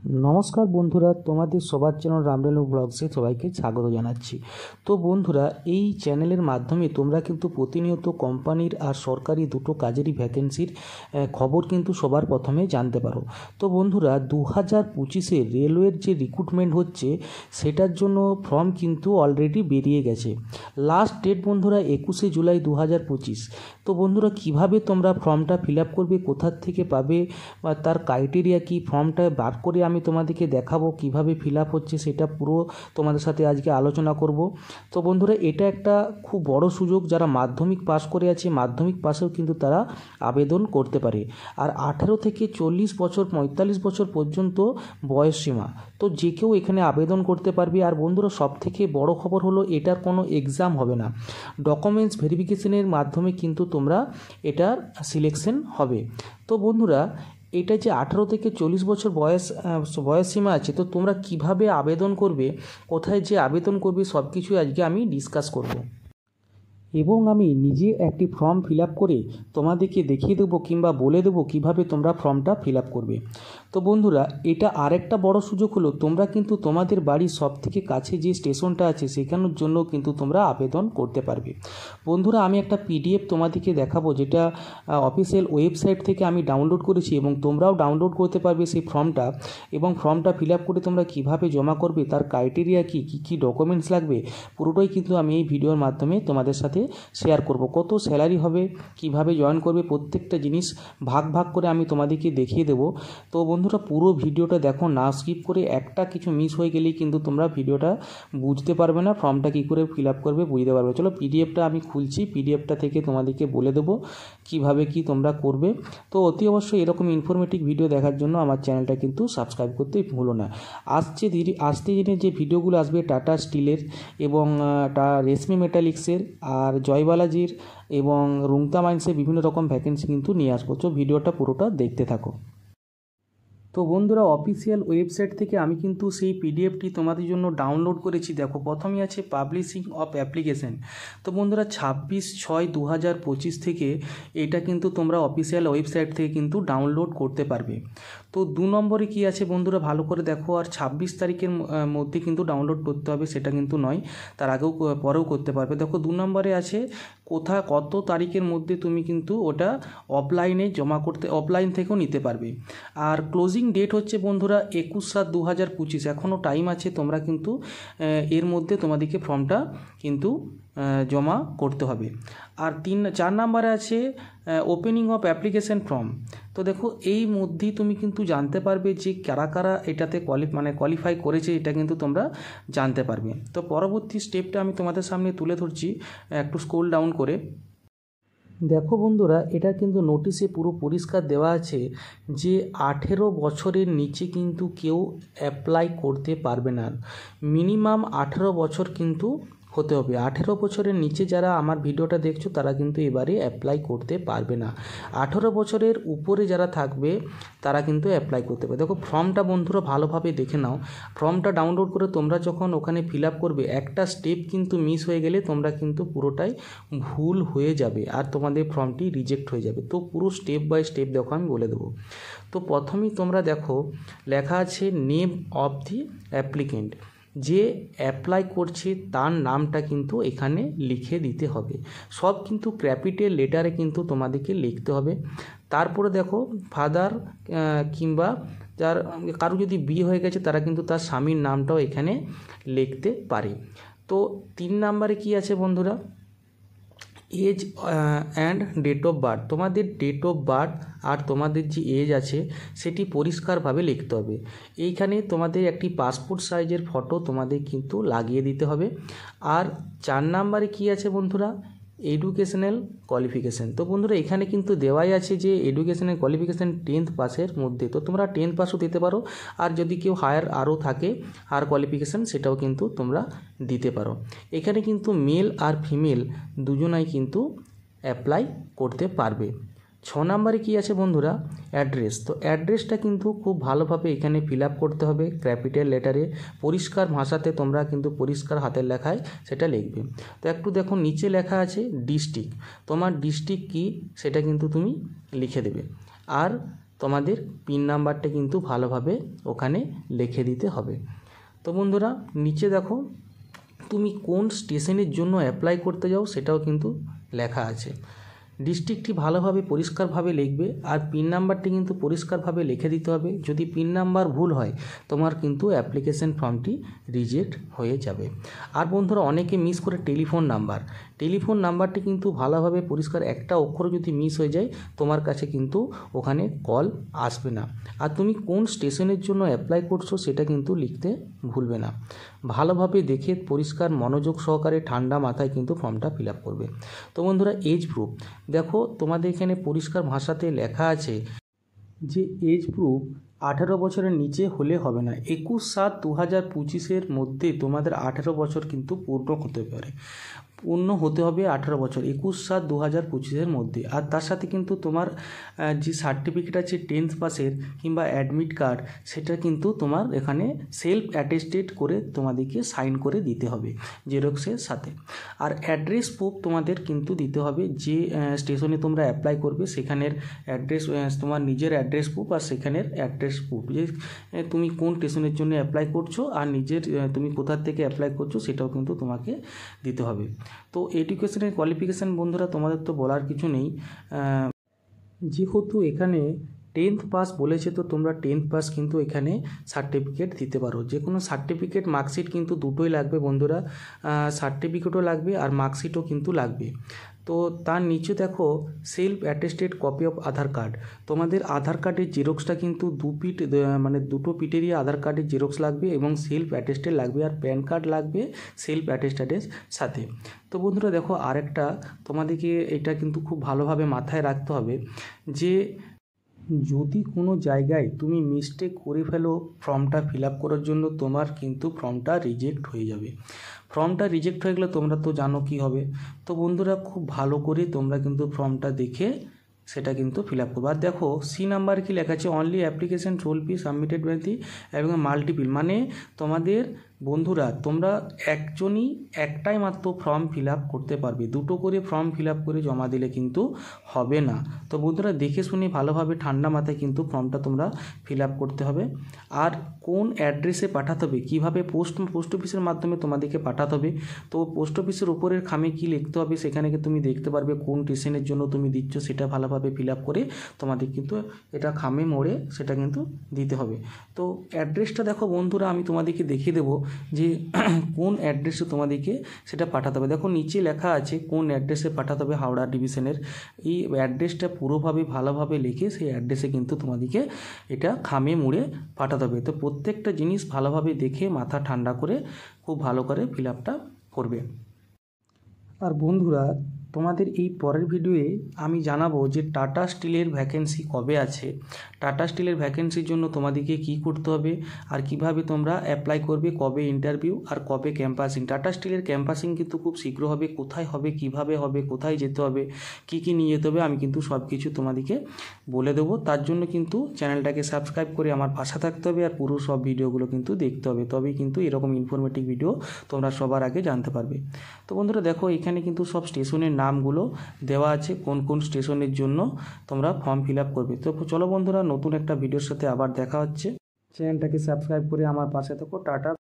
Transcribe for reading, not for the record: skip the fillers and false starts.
নমস্কার বন্ধুরা, তোমাদের সবার চ্যানেল রামরেলু ব্লগসে সবাইকে স্বাগত জানাচ্ছি। তো বন্ধুরা, এই চ্যানেলের মাধ্যমে তোমরা কিন্তু প্রতিনিয়ত কোম্পানির আর সরকারি দুটো কাজেরই ভ্যাকেন্সির খবর কিন্তু সবার প্রথমে জানতে পারো। তো বন্ধুরা, 2025-এ রেলওয়ের যে রিক্রুটমেন্ট হচ্ছে সেটার জন্য ফর্ম কিন্তু অলরেডি বেরিয়ে গেছে। লাস্ট ডেট বন্ধুরা 21শে জুলাই 2025। তো বন্ধুরা, কিভাবে তোমরা ফর্মটা ফিল আপ করবে, কোথা থেকে পাবে বা তার ক্রাইটেরিয়া কি, ফর্মটা বার করে আমি তোমাদেরকে দেখাবো কিভাবে ফিল আপ হচ্ছে, সেটা পুরো তোমাদের সাথে আজকে আলোচনা করব। তো বন্ধুরা, এটা একটা খুব বড় সুযোগ। যারা মাধ্যমিক পাস করে আছে, মাধ্যমিক পাশেও কিন্তু তারা আবেদন করতে পারে। আর 18 থেকে 40 বছর 45 বছর পর্যন্ত বয়স সীমা, তো যে কেউ এখানে আবেদন করতে পারবে। আর বন্ধুরা, সবথেকে বড় খবর হলো এটার কোনো এক্সাম হবে না, ডকুমেন্টস ভেরিফিকেশনের মাধ্যমে কিন্তু তোমরা এটার সিলেকশন হবে। তো বন্ধুরা, এটা যে 18 থেকে 40 বছর বয়স সীমা আছে, তো তোমরা কিভাবে আবেদন করবে, কোথায় যে আবেদন করবে, সব কিছুই আজকে আমি ডিসকাস করব এবং আমি নিজে একটি ফর্ম ফিল আপ করে তোমাদেরকে দেখিয়ে দেবো কিংবা বলে দেবো কীভাবে তোমরা ফর্মটা ফিল আপ করবে। তো বন্ধুরা, এটা আরেকটা বড় সুযোগ হলো, তোমরা কিন্তু তোমাদের বাড়ির সব থেকে কাছে যে স্টেশনটা আছে সেখানের জন্য কিন্তু তোমরা আবেদন করতে পারবে। বন্ধুরা, আমি একটা পিডিএফ তোমাদেরকে দেখাবো, যেটা অফিসিয়াল ওয়েবসাইট থেকে আমি ডাউনলোড করেছি এবং তোমরাও ডাউনলোড করতে পারবে সেই ফর্মটা। এবং ফর্মটা ফিল আপ করে তোমরা কীভাবে জমা করবে, তার ক্রাইটেরিয়া কী কী ডকুমেন্টস লাগবে, পুরোটাই কিন্তু আমি এই ভিডিওর মাধ্যমে তোমাদের সাথে শেয়ার করব। কত স্যালারি হবে, কিভাবে জয়েন করবে, প্রত্যেকটা জিনিস ভাগ ভাগ করে আমি তোমাদেরকে দেখিয়ে দেবো। তো বন্ধুরা, পুরো ভিডিওটা দেখো, না স্কিপ করে। একটা কিছু মিস হয়ে গেলেই কিন্তু তোমরা ভিডিওটা বুঝতে পারবে না, ফর্মটা কী করে ফিল আপ করবে বুঝতে পারবে। চলো, পিডিএফটা আমি খুলছি, পিডিএফটা থেকে তোমাদেরকে বলে দেবো কিভাবে কি তোমরা করবে। তো অতি অবশ্যই এরকম ইনফরমেটিভ ভিডিও দেখার জন্য আমার চ্যানেলটা কিন্তু সাবস্ক্রাইব করতে ভুলো না। আসছে দিনে যে ভিডিওগুলো আসবে টাটা স্টিলের এবং রেশমি মেটালিক্সের আর জয়বালাজির এবং রুংতা মাইন্সের বিভিন্ন রকম ভ্যাকেন্সি কিন্তু নিয়ে আসবো। তো ভিডিওটা পুরোটা দেখতে থাকো। তো বন্ধুরা, অফিসিয়াল ওয়েবসাইট থেকে আমি কিন্তু সেই পিডিএফটি তোমাদের জন্য ডাউনলোড করেছি। দেখো, প্রথমেই আছে পাবলিশিং অফ অ্যাপ্লিকেশন। তো বন্ধুরা, 26/6/2025 থেকে এটা কিন্তু তোমরা অফিসিয়াল ওয়েবসাইট থেকে কিন্তু ডাউনলোড করতে পারবে। তো 2 নম্বরে কি আছে বন্ধুরা, ভালো করে দেখো। আর 26 তারিখের মধ্যে কিন্তু ডাউনলোড করতে হবে, সেটা কিন্তু নয়, তার আগেও পরেও করতে পারবে। দেখো, 2 নম্বরে আছে কত তারিখের মধ্যে তুমি কিন্তু ওটা অফলাইনে জমা করতে, অফলাইন থেকেও নিতে পারবে। আর ক্লোজিং ডেট হচ্ছে বন্ধুরা 21/7/2025। এখনও টাইম আছে, তোমরা কিন্তু এর মধ্যে তোমাদেরকে ফর্মটা কিন্তু জমা করতে হবে। আর 4 নম্বরে আছে ওপেনিং অফ অ্যাপ্লিকেশন ফর্ম। তো দেখো, এই মধ্যেই তুমি কিন্তু জানতে পারবে যে কারা কারা এটাতে কোয়ালিফাই করেছে, এটা কিন্তু তোমরা জানতে পারবে। তো পরবর্তী স্টেপটা আমি তোমাদের সামনে তুলে ধরছি, একটু স্ক্রল ডাউন করে। দেখো বন্ধুরা, এটা কিন্তু নোটিশে পুরো পরিষ্কার দেওয়া আছে যে 18 বছরের নিচে কিন্তু কেউ অ্যাপ্লাই করতে পারবে না। মিনিমাম 18 বছর কিন্তু হতে হবে। 18 বছরের নিচে যারা আমার ভিডিওটা দেখছো তারা কিন্তু এবারে অ্যাপ্লাই করতে পারবে না। 18 বছরের উপরে যারা থাকবে তারা কিন্তু অ্যাপ্লাই করতে পারবে। দেখো, ফর্মটা বন্ধুরা ভালোভাবে দেখে নাও। ফর্মটা ডাউনলোড করে তোমরা যখন ওখানে ফিল আপ করবে, একটা স্টেপ কিন্তু মিস হয়ে গেলে তোমরা কিন্তু পুরোটাই ভুল হয়ে যাবে আর তোমাদের ফর্মটি রিজেক্ট হয়ে যাবে। তো পুরো স্টেপ বাই স্টেপ দেখো, আমি বলে দেবো। তো প্রথমেই তোমরা দেখো, লেখা আছে নেম অফ দি অ্যাপ্লিকেন্ট। যে অ্যাপ্লাই করছে তার নামটা কিন্তু এখানে লিখে দিতে হবে। সব কিন্তু ক্যাপিটাল লেটারে কিন্তু তোমাদেরকে লিখতে হবে। তারপরে দেখো, ফাদার কিংবা যার কারো যদি বিয়ে হয়ে গেছে তারা কিন্তু তার স্বামীর নামটাও এখানে লিখতে পারে। তো 3 নম্বরে কি আছে বন্ধুরা, age and date of birth. তোমাদের ডেট অফ বার্থ আর তোমাদের যে এজ আছে সেটি পরিষ্কারভাবে লিখতে হবে। এইখানে তোমাদের একটি পাসপোর্ট সাইজের ফটো তোমাদের কিন্তু লাগিয়ে দিতে হবে। আর 4 নম্বরে কি আছে বন্ধুরা, এডুকেশনাল কোয়ালিফিকেশান। তো বন্ধুরা, এখানে কিন্তু দেওয়াই আছে যে এডুকেশনাল কোয়ালিফিকেশান 10th পাসের মধ্যে। তো তোমরা 10th পাসও দিতে পারো, আর যদি কেউ হায়ার আরও থাকে হায়ার কোয়ালিফিকেশান, সেটাও কিন্তু তোমরা দিতে পারো। এখানে কিন্তু মেল আর ফিমেল দুজনাই কিন্তু অ্যাপ্লাই করতে পারবে। 6 নম্বরে কী আছে বন্ধুরা, অ্যাড্রেস। তো অ্যাড্রেসটা কিন্তু খুব ভালোভাবে এখানে ফিল আপ করতে হবে, ক্যাপিটাল লেটারে পরিষ্কার ভাষাতে তোমরা কিন্তু পরিষ্কার হাতের লেখায় সেটা লিখবে। তো একটু দেখো, নিচে লেখা আছে ডিস্ট্রিক্ট। তোমার ডিস্ট্রিক্ট কী সেটা কিন্তু তুমি লিখে দেবে। আর তোমাদের পিন নাম্বারটা কিন্তু ভালোভাবে ওখানে লিখে দিতে হবে। তো বন্ধুরা নিচে দেখো তুমি কোন স্টেশনের জন্য অ্যাপ্লাই করতে যাও সেটাও কিন্তু লেখা আছে। ডিস্ট্রিক্টটি ভালোভাবে পরিষ্কারভাবে লিখবে, আর পিন নাম্বারটি কিন্তু পরিষ্কারভাবে লিখে দিতে হবে। যদি পিন নাম্বার ভুল হয় তোমার কিন্তু অ্যাপ্লিকেশন ফর্মটি রিজেক্ট হয়ে যাবে। আর বন্ধুরা অনেকে মিস করে টেলিফোন নাম্বারটি কিন্তু ভালোভাবে পরিষ্কার, একটা অক্ষর যদি মিস হয়ে যায় তোমার কাছে কিন্তু ওখানে কল আসবে না। আর তুমি কোন স্টেশনের জন্য অ্যাপ্লাই করছো সেটা কিন্তু লিখতে ভুলবে না। ভালোভাবে দেখে পরিষ্কার মনোযোগ সহকারে ঠান্ডা মাথায় কিন্তু ফর্মটা ফিল আপ করবে। তো বন্ধুরা এজ প্রুফ দেখো তোমাদের এখানে পরিষ্কার ভাষাতে লেখা আছে যে এজ প্রুফ 18 বছরের নিচে হলে হবে না। 21/7/2025 মধ্যে তোমাদের 18 বছর কিন্তু পূর্ণ হতে হবে 18 বছর 21/7/2025 মধ্যে। আর তার সাথে কিন্তু তোমার যে সার্টিফিকেট আছে 10th পাসের কিংবা অ্যাডমিট কার্ড সেটা কিন্তু তোমার এখানে সেলফ অ্যাটেস্টেড করে তোমাদেরকে সাইন করে দিতে হবে জেরক্সের সাথে। আর অ্যাড্রেস প্রুফ তোমাদের কিন্তু দিতে হবে, যে স্টেশনে তোমরা অ্যাপ্লাই করবে সেখানের অ্যাড্রেস, তোমার নিজের অ্যাড্রেস প্রুফ আর সেখানের অ্যাড্রেস প্রুফ, যে তুমি কোন স্টেশনের জন্য অ্যাপ্লাই করছো আর নিজের তুমি কোথা থেকে অ্যাপ্লাই করছো সেটাও কিন্তু তোমাকে দিতে হবে। তো এডুকেশনের কোয়ালিফিকেশান বন্ধুরা তোমাদের তো বলার কিছু নেই, যেহেতু এখানে 10th পাস বলেছে তো তোমরা 10th পাস কিন্তু এখানে সার্টিফিকেট দিতে পারো। যে কোনো সার্টিফিকেট মার্কশিট কিন্তু দুটোই লাগবে বন্ধুরা, সার্টিফিকেটও লাগবে আর মার্কশিটও কিন্তু লাগবে। তো তার নিচে দেখো self attested copy of Aadhaar card, তোমাদের আধার কার্ডের জেরক্সটা কিন্তু দুটো পিটেরই আধার কার্ডের জেরক্স লাগবে এবং সেলফ অ্যাটেস্টেড লাগবে, আর প্যান কার্ড লাগবে সেলফ অ্যাটেস্টেডের সাথে। তো বন্ধুরা দেখো আরেকটা তোমাদেরকে এটা কিন্তু খুব ভালোভাবে মাথায় রাখতে হবে যে যদি কোনো জায়গায় তুমি মিস্টেক করে ফেলো ফর্মটা ফিল আপ করার জন্য, তোমার কিন্তু ফর্মটা রিজেক্ট হয়ে যাবে। ফর্মটা রিজেক্ট হয়ে গেলে তোমরা তো জানো কী হবে। তো বন্ধুরা খুব ভালো করে তোমরা কিন্তু ফর্মটা দেখে সেটা কিন্তু ফিল আপ করবো। আর দেখো সি নাম্বার কি লেখা আছে, only application sole fee submitted by the এবং মাল্টিপিল, মানে তোমাদের বন্ধুরা তোমরা একটাই মাত্র ফর্ম ফিল আপ করতে পারবে, দুটো করে ফর্ম ফিল আপ করে জমা দিলে কিন্তু হবে না। তো বন্ধুরা দেখে শুনে ভালোভাবে ঠান্ডা মাথায় কিন্তু ফর্মটা তোমরা ফিল আপ করতে হবে। আর কোন অ্যাড্রেসে পাঠাতে হবে, কীভাবে পোস্ট অফিসের মাধ্যমে তোমাদেরকে পাঠাতে হবে। তো পোস্ট অফিসের উপরের খামে কি লিখতে হবে সেখানে তুমি দেখতে পারবে কোন স্টেশনের জন্য তুমি দিচ্ছ, সেটা ভালোভাবে ফিল আপ করে তোমাদের কিন্তু এটা খামে মোড়ে সেটা কিন্তু দিতে হবে। তো অ্যাড্রেসটা দেখো বন্ধুরা আমি তোমাদেরকে দেখিয়ে দেবো যে কোন অ্যাড্রেসে তোমাদেরকে সেটা পাঠাতে হবে। দেখো নিচে লেখা আছে কোন অ্যাড্রেসে পাঠাতে হবে, হাওড়া ডিভিশনের। এই অ্যাড্রেসটা পুরোভাবে ভালোভাবে লিখে সেই অ্যাড্রেসে কিন্তু তোমাদেরকে এটা খামে মুড়ে পাঠাতে হবে। তো প্রত্যেকটা জিনিস ভালোভাবে দেখে মাথা ঠান্ডা করে খুব ভালো করে ফিল আপটা করবে। আর বন্ধুরা তোমাদের এই পরের ভিডিওয়ে আমি জানাবো যে টাটা স্টিলের ভ্যাকেন্সি কবে আছে, টাটা স্টিলের ভ্যাকেন্সির জন্য তোমাদেরকে কী করতে হবে আর কিভাবে তোমরা অ্যাপ্লাই করবে, কবে ইন্টারভিউ আর কবে ক্যাম্পাসিং। টাটা স্টিলের ক্যাম্পাসিং কিন্তু খুব শীঘ্র হবে, কোথায় হবে, কিভাবে হবে, কোথায় যেতে হবে, কি নিয়ে যেতে হবে আমি কিন্তু সব কিছু তোমাদেরকে বলে দেবো। তার জন্য কিন্তু চ্যানেলটাকে সাবস্ক্রাইব করে আমার পাশে থাকতে হবে আর পুরো সব ভিডিওগুলো কিন্তু দেখতে হবে, তবেই কিন্তু এরকম ইনফরমেটিভ ভিডিও তোমরা সবার আগে জানতে পারবে। তো বন্ধুরা দেখো এখানে কিন্তু সব স্টেশনের নামগুলো দেওয়া আছে, কোন কোন স্টেশনের জন্য তোমরা ফর্ম ফিল আপ করবে। তো চলো বন্ধুরা নতুন একটা ভিডিওর সাথে আবার দেখা হচ্ছে, চ্যানেলটাকে সাবস্ক্রাইব করে আমার পাশে থাকো। টাটা।